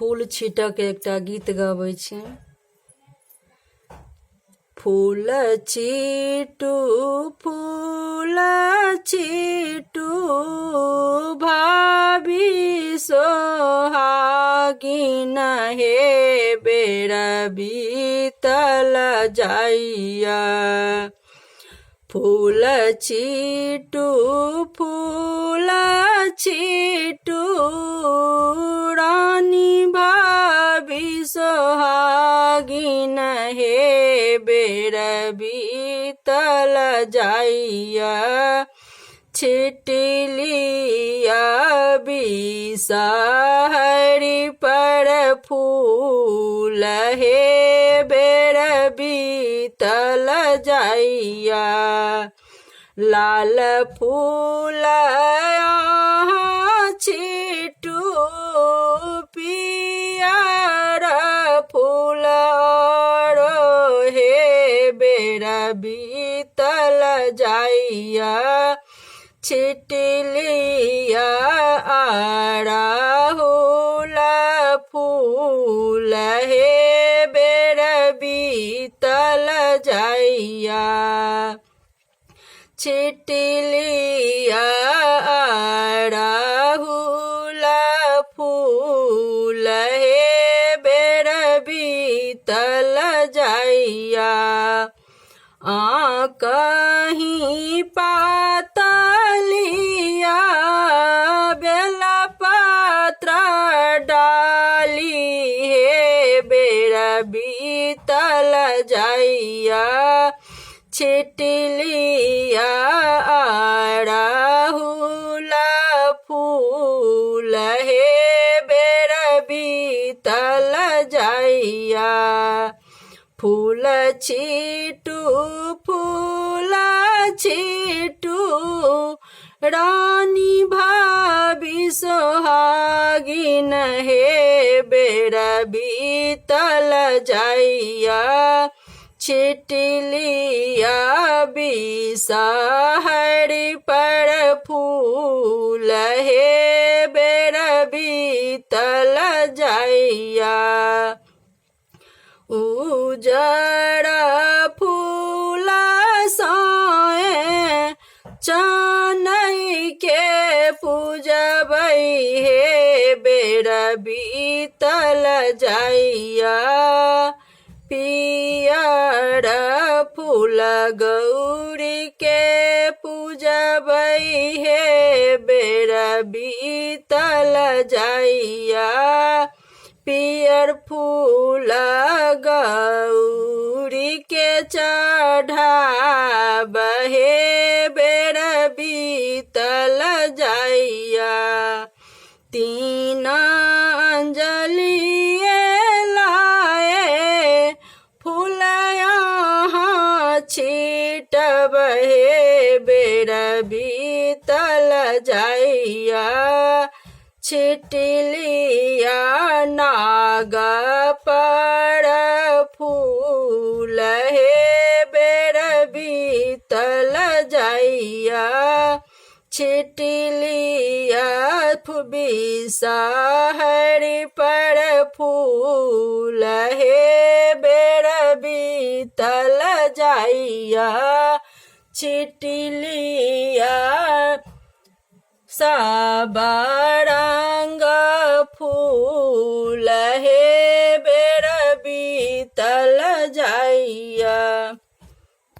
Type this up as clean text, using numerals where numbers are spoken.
फूल छीटक एकटा गीत गाबै छी। फूल छीटू भाभी सोहागिन हे बेर बीतल जाइया। फूल छीटू रानी भाभी सोहागिन हे बेर बीतल जाइया। छिटलिया बिषहरि पर फूल हे बेर बीतल जाइया। लाल फूल छीटू पियर फूल हे बेर बीतल जाइया। छिटलिया अड़हुल फूल हे बेर बीतल जाइया। छिटलिया अड़हुल फूल हे बेर बीतल जाइया। कहीं पातलिया बेला पत्र डाली हे बेर बीतल जाइया। छिटलिया अड़हुल फूल हे बेर बीतल जाइया। फूल छीटू रानी भाभी सोहागिन हे बेर बीतल जाइया। छिटलिया बिषहरि पर फूल हे बेर बीतल जाइया। उजड़ फूल साए चानई के पूजबै हे बेर बीतल जाइया। पियर फूल गौरी के पूजबै हे बेर बीतल जाइया। पियर फूल गौरी के चढ़ाब हे बेर बीतल जाइया। तीन अंजलि लाए फूल यहाँ छीटब हे बेर बीतल जाइया। छिटलिया नाग पर फूल हे बेर बीतल जाइया। छिटलिया बिषहरि पर फूल हे बेर बीतल जाइया। छिटलिया सब रंग फूल हे बेर बीतल जाइया।